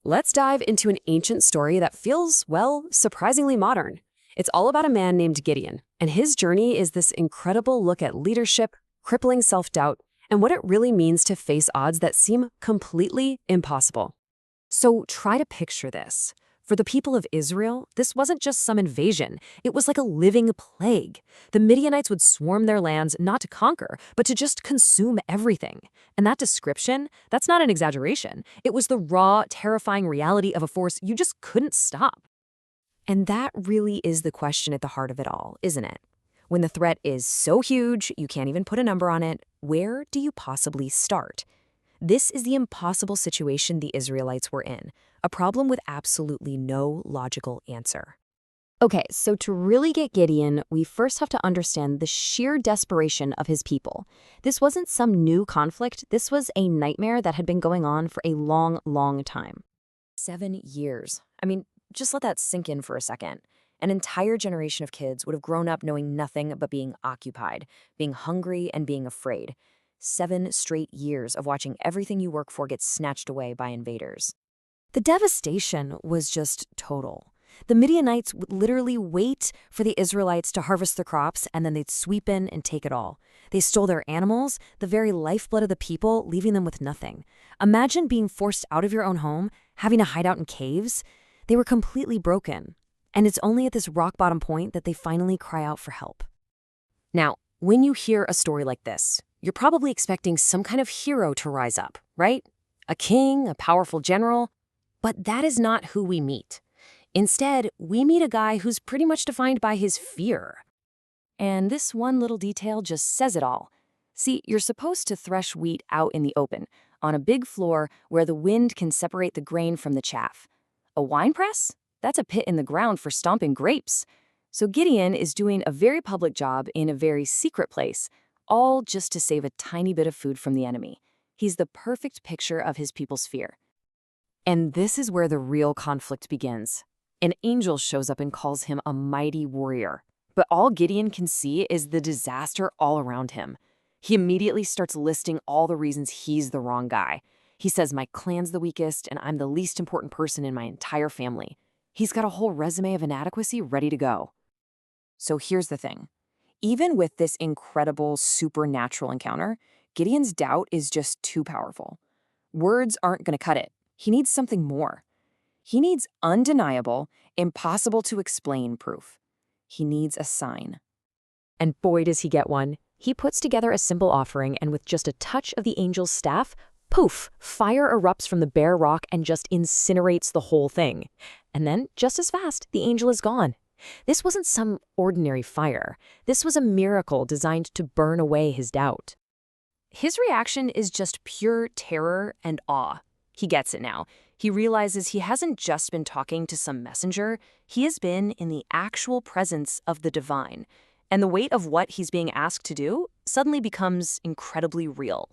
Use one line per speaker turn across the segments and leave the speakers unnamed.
Let's dive into an ancient story that feels, well, surprisingly modern. It's all about a man named Gideon, and his journey is this incredible look at leadership, crippling self-doubt, and what it really means to face odds that seem completely impossible. So try to picture this. For the people of Israel, this wasn't just some invasion. It was like a living plague. The Midianites would swarm their lands not to conquer, but to just consume everything. And that description, that's not an exaggeration. It was the raw, terrifying reality of a force you just couldn't stop. And that really is the question at the heart of it all, isn't it? When the threat is so huge, you can't even put a number on it, where do you possibly start? This is the impossible situation the Israelites were in, a problem with absolutely no logical answer. Okay, so to really get Gideon, we first have to understand the sheer desperation of his people. This wasn't some new conflict, this was a nightmare that had been going on for a long, long time. 7 years. I mean, just let that sink in for a second. An entire generation of kids would have grown up knowing nothing but being occupied, being hungry, and being afraid. 7 straight years of watching everything you work for get snatched away by invaders. The devastation was just total. The Midianites would literally wait for the Israelites to harvest their crops, and then they'd sweep in and take it all. They stole their animals, the very lifeblood of the people, leaving them with nothing. Imagine being forced out of your own home, having to hide out in caves. They were completely broken. And it's only at this rock-bottom point that they finally cry out for help. Now, when you hear a story like this, you're probably expecting some kind of hero to rise up, right? A king, a powerful general. But that is not who we meet. Instead, we meet a guy who's pretty much defined by his fear. And this one little detail just says it all. See, you're supposed to thresh wheat out in the open, on a big floor where the wind can separate the grain from the chaff. A wine press? That's a pit in the ground for stomping grapes. So Gideon is doing a very public job in a very secret place, all just to save a tiny bit of food from the enemy. He's the perfect picture of his people's fear. And this is where the real conflict begins. An angel shows up and calls him a mighty warrior. But all Gideon can see is the disaster all around him. He immediately starts listing all the reasons he's the wrong guy. He says, my clan's the weakest, and I'm the least important person in my entire family. He's got a whole resume of inadequacy ready to go. So here's the thing. Even with this incredible supernatural encounter, Gideon's doubt is just too powerful. Words aren't going to cut it. He needs something more. He needs undeniable, impossible to explain proof. He needs a sign. And boy, does he get one. He puts together a simple offering, and with just a touch of the angel's staff, poof, fire erupts from the bare rock and just incinerates the whole thing. And then, just as fast, the angel is gone. This wasn't some ordinary fire. This was a miracle designed to burn away his doubt. His reaction is just pure terror and awe. He gets it now. He realizes he hasn't just been talking to some messenger. He has been in the actual presence of the divine. And the weight of what he's being asked to do suddenly becomes incredibly real.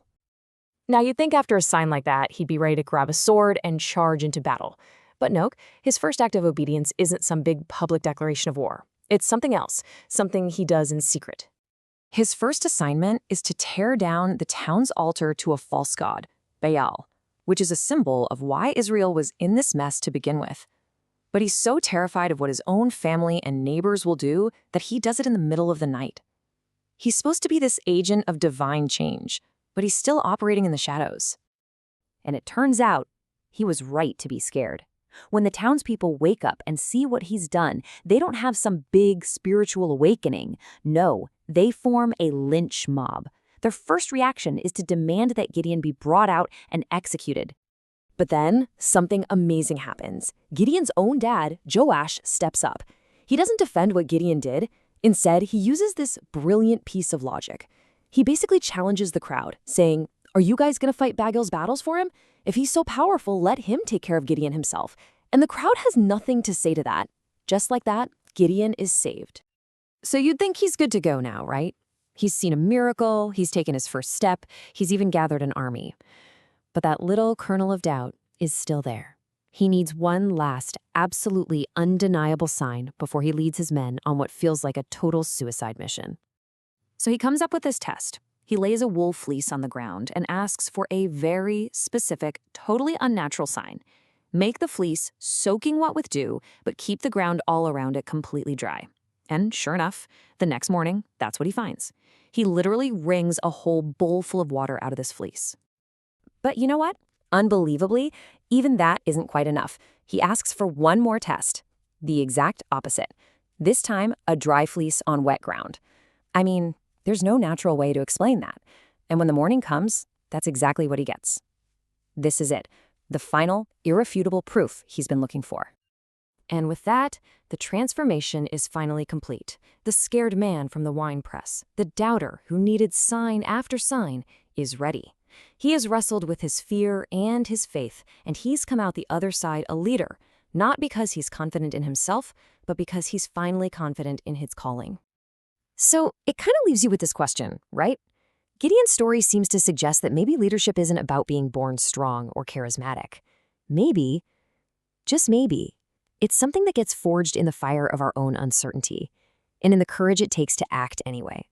Now, you'd think after a sign like that, he'd be ready to grab a sword and charge into battle. But no, his first act of obedience isn't some big public declaration of war. It's something else, something he does in secret. His first assignment is to tear down the town's altar to a false god, Baal, which is a symbol of why Israel was in this mess to begin with. But he's so terrified of what his own family and neighbors will do that he does it in the middle of the night. He's supposed to be this agent of divine change, but he's still operating in the shadows. And it turns out, he was right to be scared. When the townspeople wake up and see what he's done, they don't have some big spiritual awakening. No, they form a lynch mob. Their first reaction is to demand that Gideon be brought out and executed. But then, something amazing happens. Gideon's own dad, Joash, steps up. He doesn't defend what Gideon did. Instead, he uses this brilliant piece of logic. He basically challenges the crowd, saying, are you guys going to fight Baal's battles for him? If he's so powerful, let him take care of Gideon himself. And the crowd has nothing to say to that. Just like that, Gideon is saved. So you'd think he's good to go now, right? He's seen a miracle, he's taken his first step, he's even gathered an army. But that little kernel of doubt is still there. He needs one last, absolutely undeniable sign before he leads his men on what feels like a total suicide mission. So he comes up with this test. He lays a wool fleece on the ground and asks for a very specific, totally unnatural sign.
Make the fleece soaking wet with dew, but keep the ground all around it completely dry. And sure enough, the next morning, that's what he finds. He literally wrings a whole bowl full of water out of this fleece.
But you know what? Unbelievably, even that isn't quite enough. He asks for one more test. The exact opposite. This time, a dry fleece on wet ground. I mean, there's no natural way to explain that. And when the morning comes, that's exactly what he gets. This is it. The final, irrefutable proof he's been looking for.
And with that, the transformation is finally complete. The scared man from the wine press, the doubter who needed sign after sign, is ready. He has wrestled with his fear and his faith, and he's come out the other side a leader, not because he's confident in himself, but because he's finally confident in his calling. So it kind of leaves you with this question, right? Gideon's story seems to suggest that maybe leadership isn't about being born strong or charismatic. Maybe, just maybe, it's something that gets forged in the fire of our own uncertainty, and in the courage it takes to act anyway.